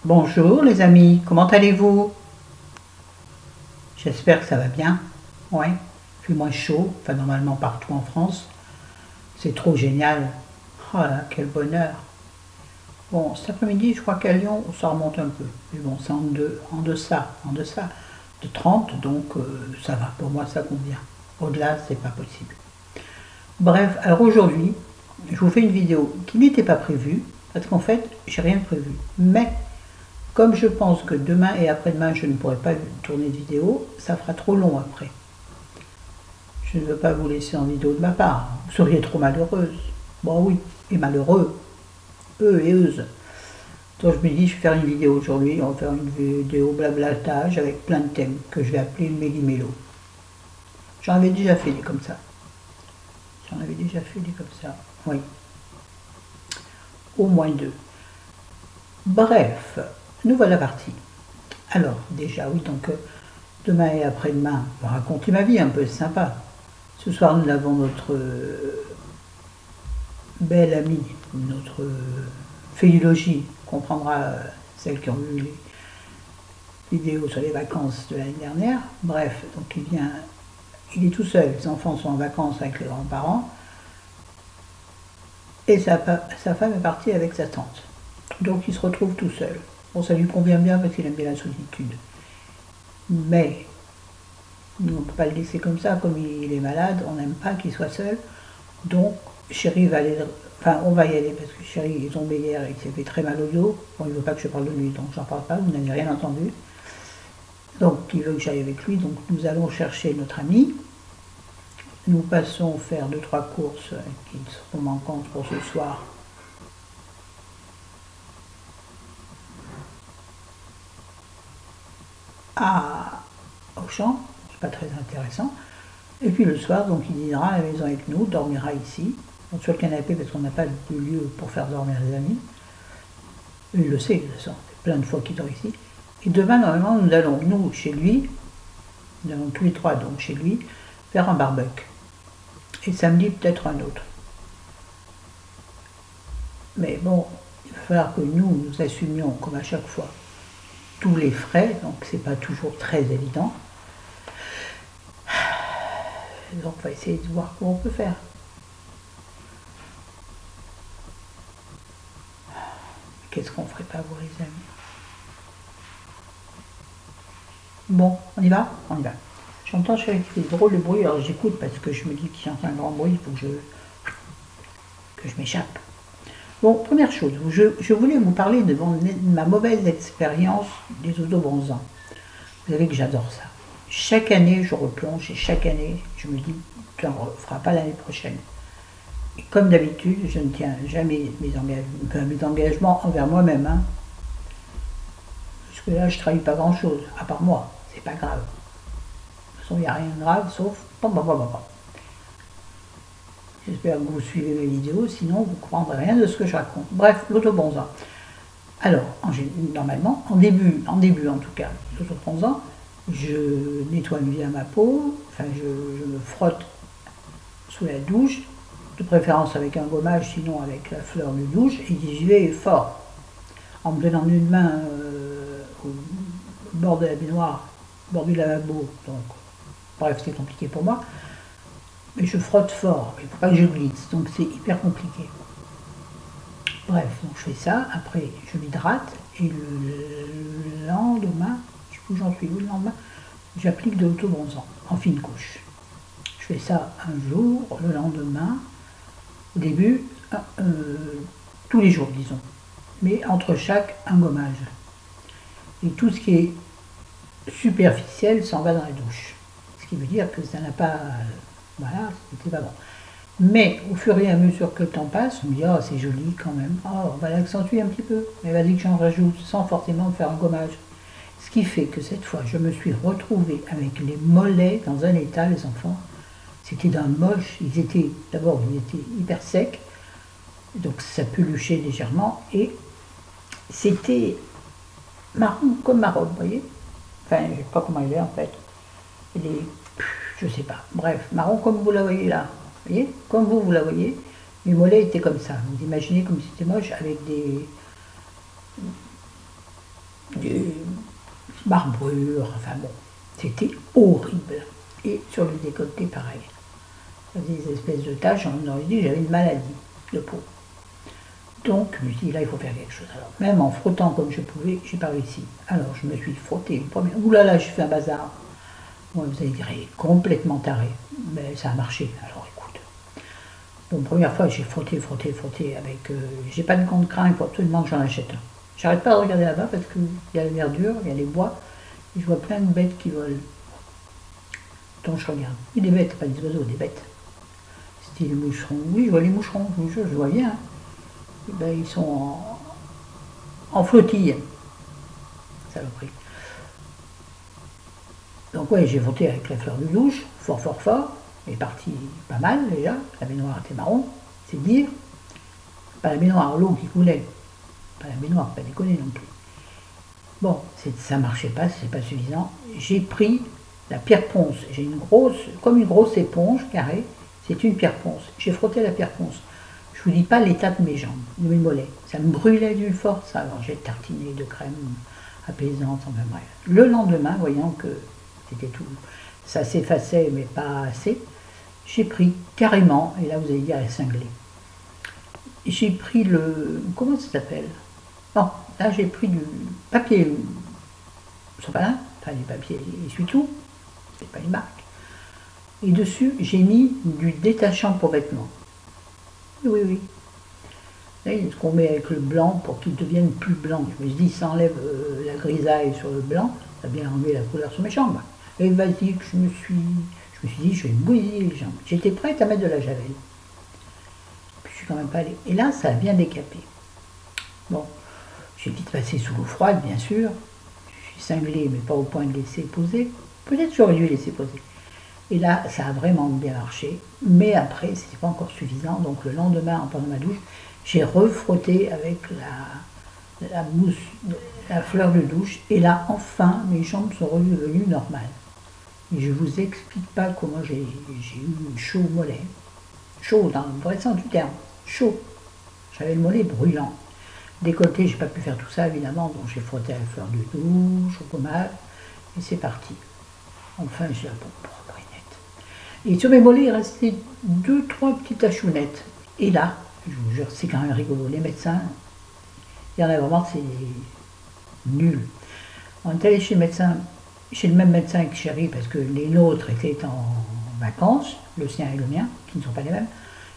Bonjour les amis, comment allez-vous? J'espère que ça va bien. Ouais, il fait moins chaud, enfin normalement partout en France. C'est trop génial. Oh là, quel bonheur. Bon, cet après-midi, je crois qu'à Lyon, ça remonte un peu. Mais bon, c'est en deçà de 30, donc ça va, pour moi ça convient. Au-delà, c'est pas possible. Bref, alors aujourd'hui, je vous fais une vidéo qui n'était pas prévue, parce qu'en fait, j'ai rien prévu. Mais comme je pense que demain et après-demain, je ne pourrai pas tourner de vidéo, ça fera trop long après. Je ne veux pas vous laisser en vidéo de ma part. Vous seriez trop malheureuse. Bon oui, et malheureux, eux et eux. Donc je me dis, je vais faire une vidéo aujourd'hui, on va faire une vidéo blablatage avec plein de thèmes que je vais appeler le Méli-Mélo. J'en avais déjà fait des comme ça. Oui. Au moins deux. Bref, nous voilà partis. Alors, déjà, oui, donc demain et après-demain, je vais raconter ma vie un peu, c'est sympa. Ce soir, nous avons notre belle amie, notre Félilogie, comprendra celles qui ont vu les vidéos sur les vacances de l'année dernière. Bref, donc il est tout seul, les enfants sont en vacances avec les grands-parents, et sa femme est partie avec sa tante. Donc il se retrouve tout seul. Bon, ça lui convient bien parce qu'il aime bien la solitude. Mais nous, on ne peut pas le laisser comme ça, comme il est malade, on n'aime pas qu'il soit seul. Donc Chéri va aller, enfin on va y aller parce que Chéri est tombé hier et qu'il s'est fait très mal au dos. Bon, il ne veut pas que je parle de lui, donc j'en parle pas, vous n'avez rien entendu. Donc il veut que j'aille avec lui, donc nous allons chercher notre ami. Nous passons faire 2-3 courses qui seront manquantes pour ce soir. À Auchan, c'est pas très intéressant. Et puis le soir, donc il dînera à la maison avec nous, dormira ici, sur le canapé parce qu'on n'a pas de lieu pour faire dormir les amis. Il le sait, de toute façon, c'est plein de fois qu'il dort ici. Et demain, normalement, nous allons, nous, chez lui, nous allons tous les trois donc chez lui, faire un barbecue. Et samedi, peut-être un autre. Mais bon, il va falloir que nous assumions, comme à chaque fois, tous les frais, donc c'est pas toujours très évident. Donc on va essayer de voir comment on peut faire. Qu'est-ce qu'on ferait pas, vous les amis? Bon, on y va? On y va. J'entends chez qui fait drôle le bruit, alors j'écoute parce que je me dis qu'il y a un grand bruit, il faut que je m'échappe. Bon, première chose, je voulais vous parler de ma mauvaise expérience des autobronzants. Vous savez que j'adore ça. Chaque année, je replonge et chaque année, je me dis, tu n'en referas pas l'année prochaine. Et comme d'habitude, je ne tiens jamais mes engagements envers moi-même. Hein. Parce que là, je ne trahis pas grand-chose, à part moi. C'est pas grave. De toute façon, il n'y a rien de grave, sauf... J'espère que vous suivez mes vidéos, sinon vous ne comprendrez rien de ce que je raconte. Bref, l'autobronzant. Alors, normalement, en début en tout cas, l'autobronzant, je nettoie bien ma peau, enfin je me frotte sous la douche, de préférence avec un gommage, sinon avec la fleur de douche, et j'y vais fort, en me donnant une main au bord de la baignoire, au bord du lavabo, donc bref, c'est compliqué pour moi, mais je frotte fort, il ne faut pas que je glisse, donc c'est hyper compliqué. Bref, donc je fais ça, après je m'hydrate, et le lendemain, je sais plus où j'en suis, le lendemain, j'applique de l'autobronzant en fine couche. Je fais ça un jour, le lendemain, au début, tous les jours, disons. Mais entre chaque, un gommage. Et tout ce qui est superficiel s'en va dans la douche. Ce qui veut dire que ça n'a pas... voilà, c'était pas bon. Mais au fur et à mesure que le temps passe, on me dit, oh c'est joli quand même, oh, on va l'accentuer un petit peu, mais vas-y que j'en rajoute, sans forcément faire un gommage. Ce qui fait que cette fois, je me suis retrouvée avec les mollets dans un état, les enfants. C'était d'un moche, d'abord ils étaient hyper secs, donc ça peluchait légèrement, et c'était marron comme ma robe, vous voyez. Enfin, je ne sais pas comment il est en fait. Il est, je sais pas, bref, marron comme vous la voyez là. Vous voyez, comme vous la voyez, mes mollets étaient comme ça. Vous imaginez comme si c'était moche avec marbrures, enfin bon, c'était horrible. Et sur le décolleté, pareil. Des espèces de taches, on aurait dit que j'avais une maladie de peau. Donc, je me suis dit, là, il faut faire quelque chose. Alors, même en frottant comme je pouvais, j'ai pas réussi. Alors, je me suis frotté une première. Ouh là là, j'ai fait un bazar. Moi, vous allez dire, il est complètement taré. Mais ça a marché. Alors, écoute. Bon, première fois, j'ai frotté avec. J'ai pas de gants de crin, il faut absolument que j'en achète un. J'arrête pas de regarder là-bas parce qu'il y a la verdure, il y a les bois. Et je vois plein de bêtes qui volent. Donc, je regarde. Et des bêtes, pas des oiseaux, des bêtes. C'était les moucherons. Oui, je vois les moucherons, je vois bien. Ben, ils sont en flottille, saloperie. Donc ouais, j'ai voté avec la fleur de douche, fort, elle est partie pas mal déjà, la baignoire était marron, c'est dire. Pas la baignoire, l'eau qui coulait, pas la baignoire, pas déconner non plus. Bon, ça marchait pas, c'est pas suffisant. J'ai pris la pierre ponce, j'ai comme une grosse éponge carrée, c'est une pierre ponce. J'ai frotté la pierre ponce. Je vous dis pas l'état de mes jambes, de mes mollets. Ça me brûlait d'une force, alors j'ai tartiné de crème apaisante, enfin bref. Le lendemain, voyant que c'était tout, ça s'effaçait mais pas assez, j'ai pris carrément, et là vous allez dire elle est cinglée, j'ai pris comment ça s'appelle? Non, là j'ai pris du papier sopalin, enfin du papier essuie-tout, c'est pas une marque, et dessus j'ai mis du détachant pour vêtements. Oui. Là, ce qu'on met avec le blanc pour qu'il devienne plus blanc. Je me suis dit, ça enlève la grisaille sur le blanc, ça a bien enlevé la couleur sur mes jambes. Et vas-y, je me suis dit, je vais me bousiller les jambes. J'étais prête à mettre de la javel. Puis je suis quand même pas allée. Et là, ça a bien décapé. Bon, j'ai vite passé sous l'eau froide, bien sûr. Je suis cinglée, mais pas au point de laisser poser. Peut-être j'aurais dû laisser poser. Et là, ça a vraiment bien marché. Mais après, c'était pas encore suffisant. Donc le lendemain, en prenant ma douche, j'ai refrotté avec la mousse, la fleur de douche. Et là, enfin, mes jambes sont redevenues normales. Et je ne vous explique pas comment j'ai eu chaud au mollet. Chaud, dans le vrai sens du terme. Chaud. J'avais le mollet brûlant. Décolleté, j'ai pas pu faire tout ça, évidemment. Donc j'ai frotté à la fleur de douche, au pommade. Et c'est parti. Enfin, j'ai la peau propre et nette. Et sur mes mollets, il restait 2-3 petites tachounettes. Et là, je vous jure, c'est quand même rigolo. Les médecins, il y en a vraiment, c'est nul. On est allé chez le même médecin que Chéri, parce que les nôtres étaient en vacances, le sien et le mien, qui ne sont pas les mêmes,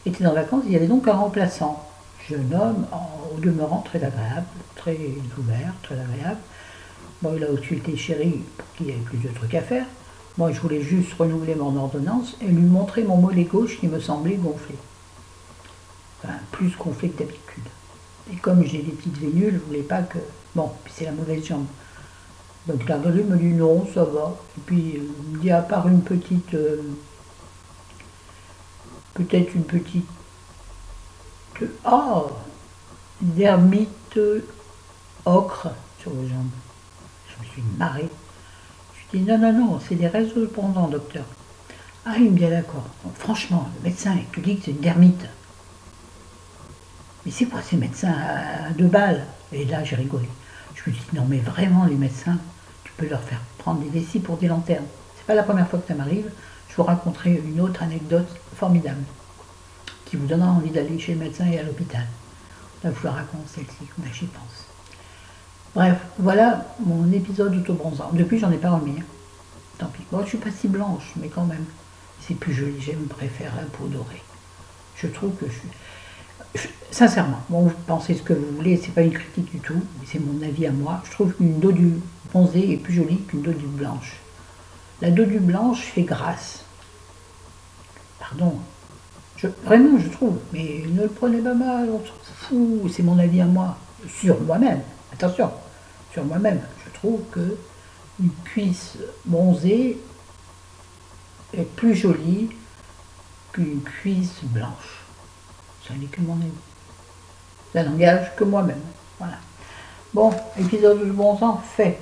étaient en vacances. Il y avait donc un remplaçant, jeune homme, au demeurant très agréable, très ouvert, très agréable. Bon, il a ausculté Chéri pour qu'il y ait plus de trucs à faire. Moi, je voulais juste renouveler mon ordonnance et lui montrer mon mollet gauche qui me semblait gonflé. Enfin, plus gonflé que d'habitude. Et comme j'ai des petites vénules, je ne voulais pas que... Bon, puis c'est la mauvaise jambe. Donc il a regardé, il me dit non, ça va. Et puis il me dit à part une petite... peut-être une petite... dermite ocre sur les jambes. Je me suis marrée. Je lui dis non, c'est des restes cependant, docteur. Ah, il me dit d'accord. Donc, franchement, le médecin, il te dit que c'est une dermite. Mais c'est quoi ces médecins à 2 balles? Et là, j'ai rigolé. Je me suis dit non, mais vraiment, les médecins, tu peux leur faire prendre des vessies pour des lanternes. C'est pas la première fois que ça m'arrive. Je vous raconterai une autre anecdote formidable qui vous donnera envie d'aller chez le médecin et à l'hôpital. Là, je vous la raconte celle-ci, comme j'y pense. Bref, voilà mon épisode d'autobronzant. Depuis, j'en ai pas remis. Tant pis. Bon, je suis pas si blanche, mais quand même, c'est plus joli. J'aime préférer la peau dorée. Je trouve que sincèrement, bon, vous pensez ce que vous voulez, c'est pas une critique du tout, mais c'est mon avis à moi. Je trouve qu'une dodu bronzée est plus jolie qu'une dodu blanche. La dodu blanche fait grasse. Pardon. Vraiment, je trouve. Mais ne le prenez pas mal, on s'en fout. C'est mon avis à moi. Sur moi-même. Attention, sur moi-même. Je trouve que une cuisse bronzée est plus jolie qu'une cuisse blanche. Ça n'est que mon avis. Ça n'engage que moi-même. Voilà. Bon, épisode de bon sens fait.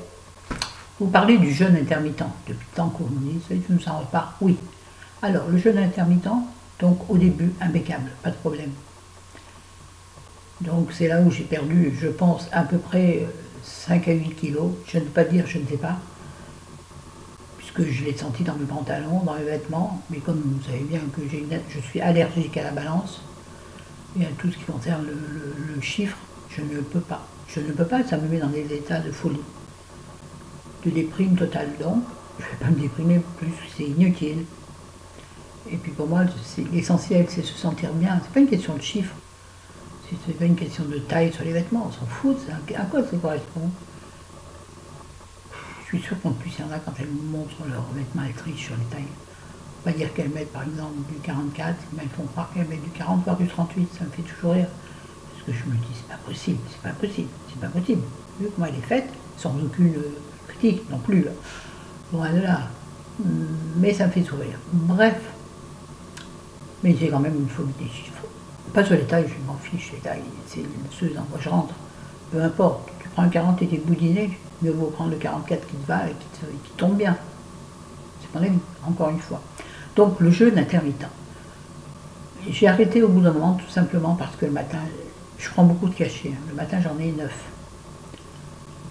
Vous parlez du jeûne intermittent. Depuis le temps qu'on me dit, ça ne s'en repart. Oui. Alors, le jeûne intermittent, donc au début, impeccable, pas de problème. Donc c'est là où j'ai perdu, je pense, à peu près 5 à 8 kilos, je ne peux pas dire, je ne sais pas, puisque je l'ai senti dans mes pantalons, dans mes vêtements, mais comme vous savez bien que je suis allergique à la balance, et à tout ce qui concerne le chiffre, je ne peux pas. Je ne peux pas, ça me met dans des états de folie, de déprime totale. Donc, je ne vais pas me déprimer plus, c'est inutile. Et puis pour moi, l'essentiel, c'est se sentir bien. C'est pas une question de chiffres, c'est pas une question de taille sur les vêtements, on s'en fout, à quoi ça correspond. Je suis sûre qu'en plus, il y en a, quand elles montrent leurs vêtements, elles trichent sur les tailles. On va dire qu'elles mettent par exemple du 44, mais elles font croire qu'elles mettent du 40 voire du 38, ça me fait toujours rire. Parce que je me dis, c'est pas possible, c'est pas possible, c'est pas possible. Vu comment elle est faite, sans aucune critique non plus, loin de là. Mais ça me fait sourire. Bref. Mais j'ai quand même une phobie des chiffres. Pas sur les tailles, je m'en fiche, les tailles, c'est ceux dans quoi je rentre. Peu importe, tu prends un 40 et t'es boudiné, mieux vaut prendre le 44 qui te va et qui tombe bien. C'est mon avis, encore une fois. Donc le jeûne intermittent. J'ai arrêté au bout d'un moment, tout simplement parce que le matin, je prends beaucoup de cachets. Le matin, j'en ai 9.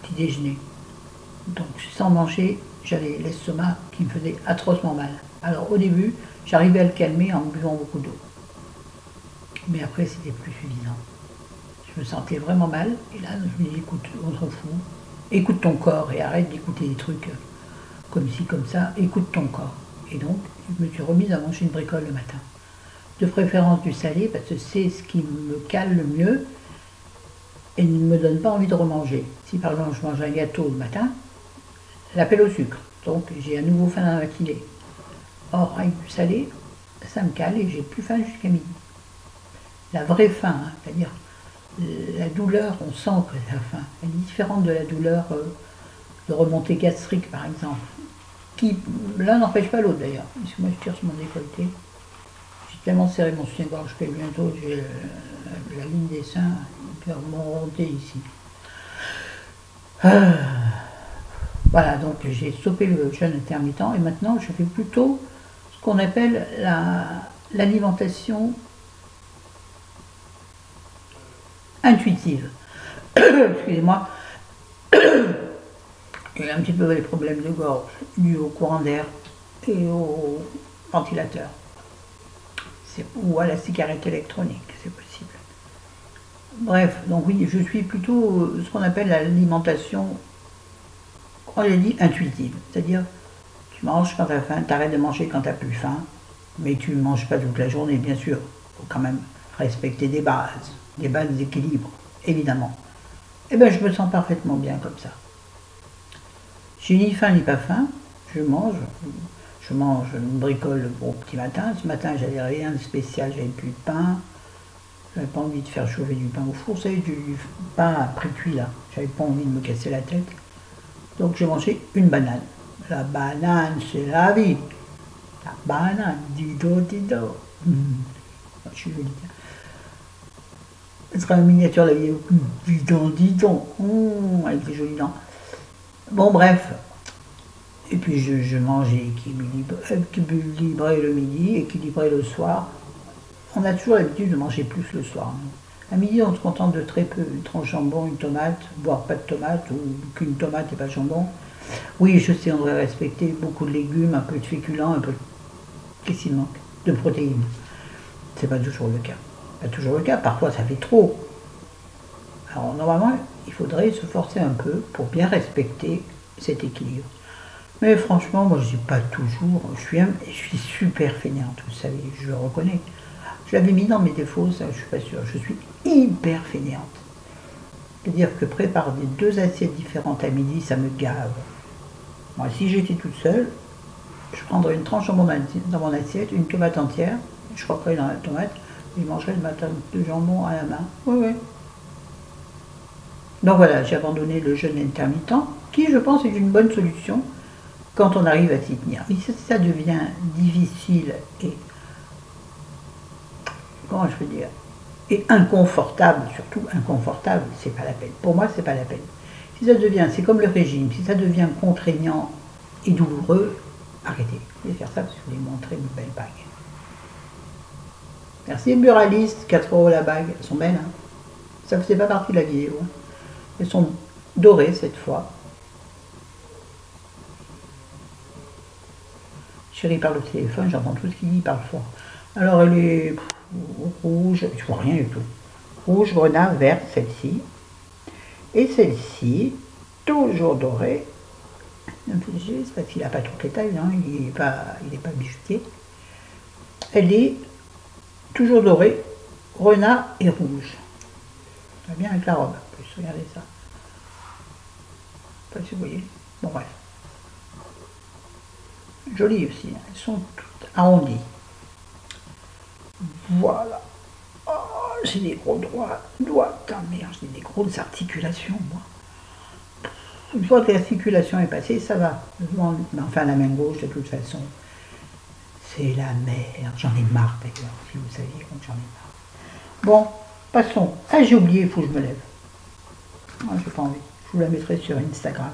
Petit déjeuner. Donc sans manger, j'avais l'estomac qui me faisait atrocement mal. Alors au début, j'arrivais à le calmer en buvant beaucoup d'eau. Mais après, c'était plus suffisant. Je me sentais vraiment mal. Et là, je me dis, écoute, on s'en fout. Écoute ton corps et arrête d'écouter des trucs comme ci, comme ça. Écoute ton corps. Et donc, je me suis remise à manger une bricole le matin. De préférence du salé, parce que c'est ce qui me cale le mieux et ne me donne pas envie de remanger. Si par exemple, je mange un gâteau le matin, l'appel au sucre. Donc, j'ai à nouveau faim dans la matinée. Or, avec du salé, ça me cale et j'ai plus faim jusqu'à midi. La vraie faim, hein, c'est-à-dire la douleur, on sent que c'est la faim. Elle est différente de la douleur de remontée gastrique, par exemple, qui, l'un n'empêche pas l'autre d'ailleurs. Parce que moi, je tire sur mon décolleté. J'ai tellement serré mon soutien-gorge que bientôt, j'ai la ligne des seins qui va monter ici. Voilà, donc j'ai stoppé le jeûne intermittent et maintenant, je fais plutôt ce qu'on appelle l'alimentation intuitive. Excusez-moi. J'ai un petit peu les problèmes de gorge dus au courant d'air et au ventilateur. Ou à la cigarette électronique, c'est possible. Bref, donc oui, je suis plutôt ce qu'on appelle l'alimentation, on l'a dit, intuitive. C'est-à-dire, tu manges quand tu as faim, tu arrêtes de manger quand tu n'as plus faim, mais tu ne manges pas toute la journée, bien sûr. Il faut quand même respecter des bases d'équilibre, évidemment. Eh bien, je me sens parfaitement bien comme ça. J'ai ni faim ni pas faim, je mange une bricole au petit matin. Ce matin, j'avais rien de spécial, j'avais plus de pain. J'avais pas envie de faire chauffer du pain au four, vous savez, du pain à pré-cuit là. J'avais pas envie de me casser la tête. Donc j'ai mangé une banane. La banane, c'est la vie. La banane, dido, dido. Je suis jolie. Ce sera une miniature de la vidéo. Didon, didon. Avec des jolies dents. Bon, bref. Et puis je mangeais équilibré le midi, équilibré le soir. On a toujours l'habitude de manger plus le soir. À midi, on se contente de très peu. Une tranche de jambon, une tomate, voire pas de tomate, ou qu'une tomate et pas de jambon. Oui, je sais, on devrait respecter beaucoup de légumes, un peu de féculents, un peu... Qu'est-ce qu'il manque? De protéines. C'est pas toujours le cas. Pas toujours le cas, parfois ça fait trop. Alors normalement, il faudrait se forcer un peu pour bien respecter cet équilibre. Mais franchement, moi je dis pas toujours, je suis super fainéante, vous savez, je le reconnais. Je l'avais mis dans mes défauts, ça je suis pas sûre, je suis hyper fainéante. C'est-à-dire que préparer 2 assiettes différentes à midi, ça me gave. Moi, si j'étais toute seule, je prendrais une tranche dans mon assiette, une tomate entière, je croquerais dans la tomate, et je mangerais le matin de jambon à la main. Oui, oui. Donc voilà, j'ai abandonné le jeûne intermittent, qui je pense est une bonne solution quand on arrive à s'y tenir. Mais si ça devient difficile et, comment je peux dire, et inconfortable, surtout inconfortable, c'est pas la peine. Pour moi, c'est pas la peine. Si ça devient, c'est comme le régime, si ça devient contraignant et douloureux, arrêtez. Je vais faire ça parce que je vais vous montrer une belle bague. Merci Buraliste, 4 € la bague, elles sont belles, hein. Ça ne faisait pas partie de la vidéo. Elles sont dorée cette fois. Chérie parle au téléphone, j'entends tout ce qu'il dit, il parle fort. Alors elle est rouge, je vois rien du tout. Rouge, grenat, verte, celle-ci. Et celle-ci, toujours dorée. Un peu léger, c'est parce qu'il n'a pas toutes les tailles, hein, il n'est pas bijoutier. Elle est toujours dorée, grenat et rouge. Ça va bien avec la robe, en plus, regardez ça. Je sais pas si vous voyez. Bon, bref. Jolies aussi, hein. Elles sont toutes arrondies. Voilà. Oh, j'ai des gros doigts. Ta merde, j'ai des grosses articulations, moi. Une fois que l'articulation est passée, ça va. Enfin, la main gauche, de toute façon, c'est la merde. J'en ai marre, d'ailleurs, si vous saviez quand j'en ai marre. Bon, passons. Ah, j'ai oublié, il faut que je me lève. Ah, j'ai pas envie. Je vous la mettrai sur Instagram.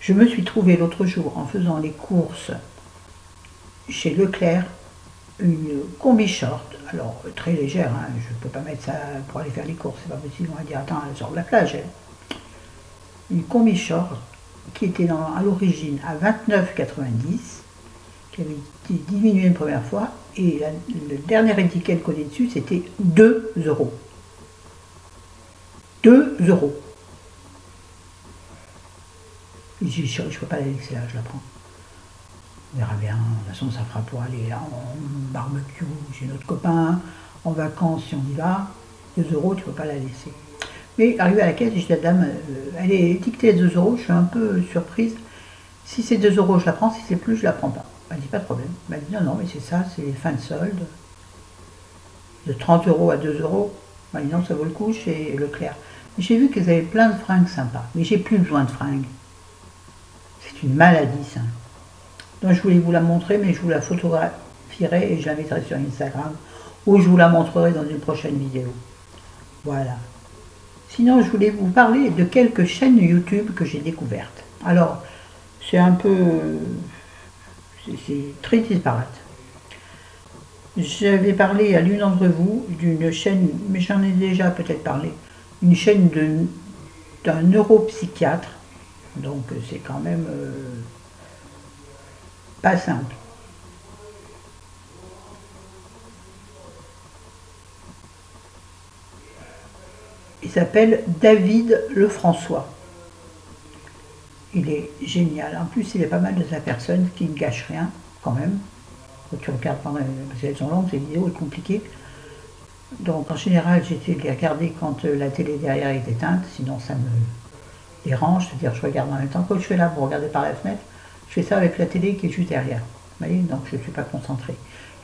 Je me suis trouvé l'autre jour, en faisant les courses chez Leclerc, une combi short. Alors, très légère, hein, je ne peux pas mettre ça pour aller faire les courses. C'est pas possible, on va dire, attends, elle sort de la plage, elle. Une combi short qui était à l'origine à 29,90, qui avait été diminuée une première fois, et le dernier étiquette collé dessus, c'était 2 €. 2 €. Je ne peux pas la laisser là, je la prends. On verra bien, de toute façon ça fera pour aller en barbecue chez notre copain, en vacances si on y va. 2 €, tu ne peux pas la laisser. Mais arrivé à la caisse, je dis à la dame, elle est étiquetée à 2 €, je suis un peu surprise. Si c'est 2 €, je la prends, si c'est plus, je la prends pas. Elle dit pas de problème. Elle dit non, mais c'est ça, c'est fin de solde. De 30 € à 2 €. Elle dit non, ça vaut le coup chez Leclerc. J'ai vu qu'ils avaient plein de fringues sympas, mais j'ai plus besoin de fringues. C'est une maladie, ça. Donc je voulais vous la montrer, mais je vous la photographierai et je la mettrai sur Instagram, ou je vous la montrerai dans une prochaine vidéo. Voilà. Sinon, je voulais vous parler de quelques chaînes YouTube que j'ai découvertes. Alors, c'est un peu... c'est très disparate. J'avais parlé à l'une d'entre vous d'une chaîne, mais j'en ai déjà peut-être parlé, une chaîne d'un neuropsychiatre. Donc c'est quand même pas simple. Il s'appelle David Lefrançois. Il est génial. En plus, il est pas mal de sa personne, qui ne gâche rien, quand même. Quand tu regardes, parce qu'elles sont longues, ces vidéos, est compliquées. Donc, en général, j'essaie de les regarder quand la télé derrière est éteinte, sinon ça me dérange. C'est-à-dire, je regarde en même temps. Quand je fais là, pour regarder par la fenêtre, je fais ça avec la télé qui est juste derrière. Vous voyez, donc je ne suis pas concentrée.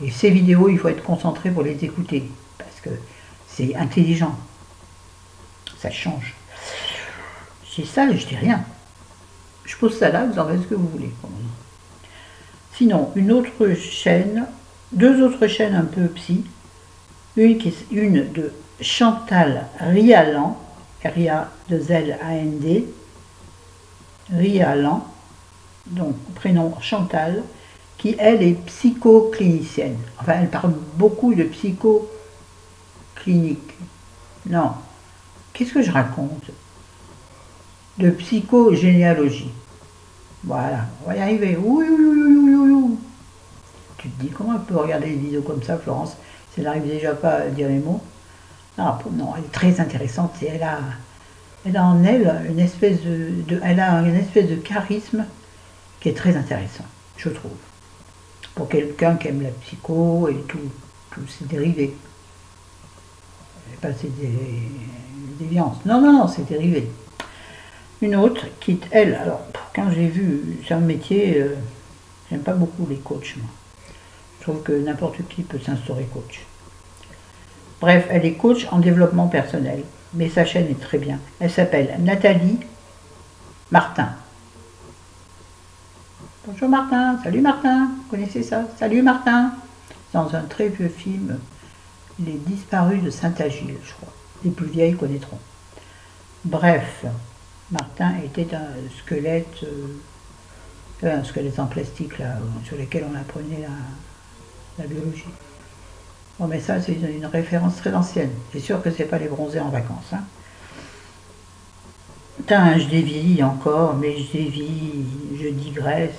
Et ces vidéos, il faut être concentré pour les écouter, parce que c'est intelligent. Ça change. Je dis ça, je dis rien. Je pose ça là, vous en faites ce que vous voulez. Sinon, une autre chaîne, deux autres chaînes un peu psy, une de Chantal Rialand, R-I-A-2-L-A-N-D, Rialand, donc prénom Chantal, qui elle est psychoclinicienne. Enfin, elle parle beaucoup de psychoclinique. Non, qu'est-ce que je raconte? De psychogénéalogie. Voilà, on va y arriver. Oui. Tu te dis, comment elle peut regarder des vidéos comme ça, Florence, si elle n'arrive déjà pas à dire les mots? Non, elle est très intéressante et elle a en elle une espèce de charisme qui est très intéressant, je trouve. Pour quelqu'un qui aime la psycho et tous ses dérivés. Pas ses déviances. Non, c'est dérivé. Une autre qui, elle, alors, quand j'ai vu, c'est un métier, j'aime pas beaucoup les coachs, moi. Je trouve que n'importe qui peut s'instaurer coach. Bref, elle est coach en développement personnel, mais sa chaîne est très bien. Elle s'appelle Nathalie Martin. Bonjour Martin, salut Martin, vous connaissez ça? Salut Martin. Dans un très vieux film, Les Disparus de Saint-Agile, je crois. Les plus vieilles connaîtront. Bref, Martin était un squelette en plastique là, sur lequel on apprenait la biologie. Bon, mais ça, c'est une référence très ancienne. C'est sûr que c'est pas les bronzés en vacances. Hein. Putain, je dévie encore, mais je dévie, je digresse.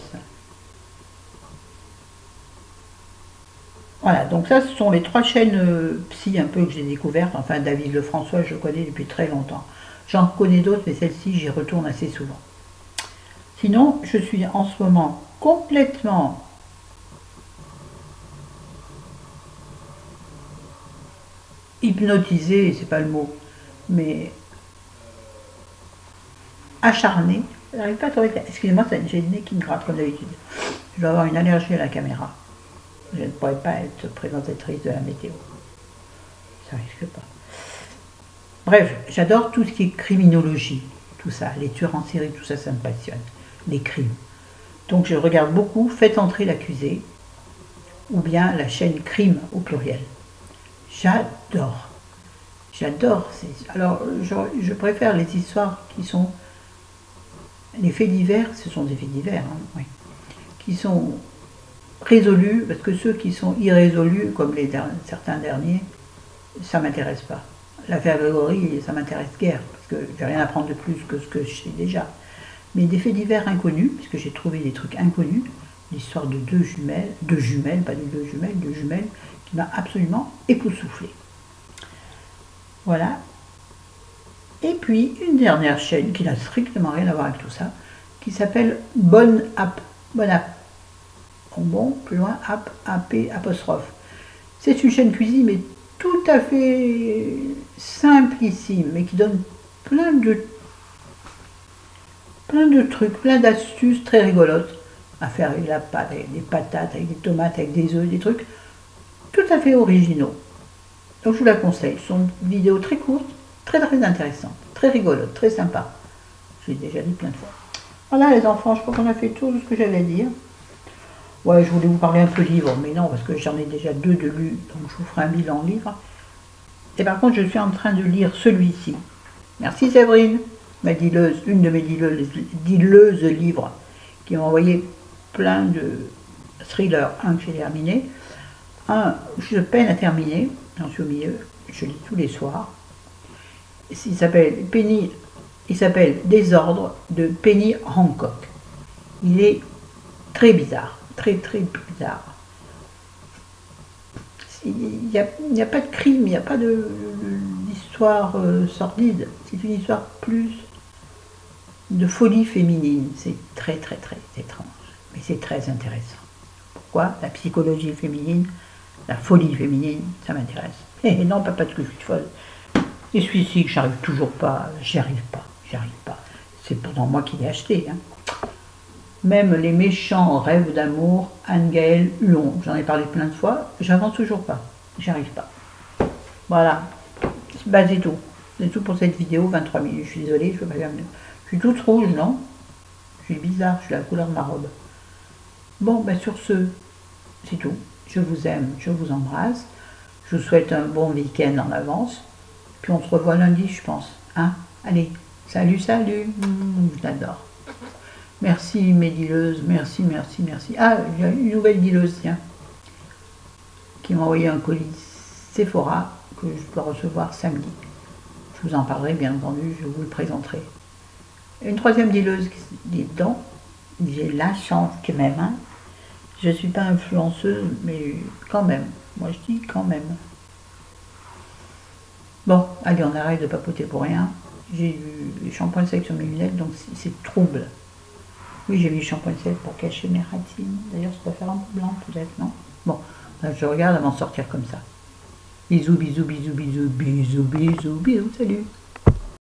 Voilà, donc ça, ce sont les 3 chaînes psy un peu que j'ai découvertes. Enfin, David Lefrançois, je le connais depuis très longtemps. J'en connais d'autres, mais celle-ci, j'y retourne assez souvent. Sinon, je suis en ce moment complètement hypnotisée, c'est pas le mot, mais acharnée. J'arrive pas à trouver. Excusez-moi, j'ai le nez qui me gratte comme d'habitude. Je dois avoir une allergie à la caméra. Je ne pourrais pas être présentatrice de la météo. Ça risque pas. Bref, j'adore tout ce qui est criminologie, tout ça, les tueurs en série, tout ça, ça me passionne. Les crimes. Donc je regarde beaucoup Faites entrer l'accusé ou bien la chaîne Crime au pluriel. J'adore. J'adore. Alors, je préfère les histoires qui sont... Les faits divers, ce sont des faits divers, hein, oui, qui sont résolus, parce que ceux qui sont irrésolus, comme certains derniers, ça ne m'intéresse pas. L'affaire Grégory, ça m'intéresse guère, parce que je vais rien apprendre de plus que ce que je sais déjà. Mais des faits divers inconnus, puisque j'ai trouvé des trucs inconnus, l'histoire de deux jumelles, pas de deux jumelles, qui m'a absolument époustouflé. Voilà. Et puis, une dernière chaîne qui n'a strictement rien à voir avec tout ça, qui s'appelle Bonne App. Bonne App. Bon, plus loin, App, AP, apostrophe. C'est une chaîne cuisine, mais tout à fait simplissime, mais qui donne plein de trucs, plein d'astuces très rigolotes à faire avec la pâte, avec des patates, avec des tomates, avec des œufs, des trucs tout à fait originaux. Donc je vous la conseille. Ce sont des vidéos très courtes, très intéressantes, très rigolotes, très sympas. J'ai déjà dit plein de fois. Voilà les enfants, je crois qu'on a fait tout ce que j'avais à dire. Ouais, je voulais vous parler un peu livre, mais non, parce que j'en ai déjà 2 de lus, donc je vous ferai un bilan livre. Et par contre, je suis en train de lire celui-ci. Merci Séverine, ma dealeuse, une de mes dealeuses livres, qui m'a envoyé plein de thrillers. Un que j'ai terminé, un je peine à terminer, j'en suis au milieu, je lis tous les soirs. Il s'appelle Désordre de Penny Hancock. Il est très bizarre, très bizarre. Il n'y a pas de crime, il n'y a pas d'histoire sordide. C'est une histoire plus de folie féminine. C'est très étrange, mais c'est très intéressant. Pourquoi? La psychologie féminine, la folie féminine, ça m'intéresse. Et non, pas parce que je suis folle. Et celui-ci, j'arrive toujours pas, j'y arrive pas. C'est pourtant moi qui l'ai acheté. Hein. Même les méchants rêves d'amour, Anne-Gaëlle Huon. J'en ai parlé plein de fois, j'avance toujours pas, j'y arrive pas. Voilà, bah, c'est tout. C'est tout pour cette vidéo, 23 minutes. Je suis désolée, je peux pas faire mieux. Je suis toute rouge, non? Je suis bizarre, je suis la couleur de ma robe. Bon, ben sur ce, c'est tout. Je vous aime, je vous embrasse. Je vous souhaite un bon week-end en avance. Puis on se revoit lundi, je pense. Hein? Allez, salut. Je l'adore. Merci mes dealeuses, merci. Ah, il y a une nouvelle dealeuse, tiens, qui m'a envoyé un colis Sephora que je dois recevoir samedi. Je vous en parlerai, bien entendu, je vous le présenterai. Une troisième dealeuse qui dit dedans, j'ai la chance quand même, hein. Je ne suis pas influenceuse, mais quand même, moi je dis quand même. Bon, allez, on arrête de papoter pour rien. J'ai eu les shampoings secs sur mes lunettes, donc c'est trouble. Oui, j'ai mis le shampoing sec pour cacher mes ratines. D'ailleurs, ça doit faire un peu blanc, peut-être, non? Bon, je regarde avant de sortir comme ça. Bisous, salut.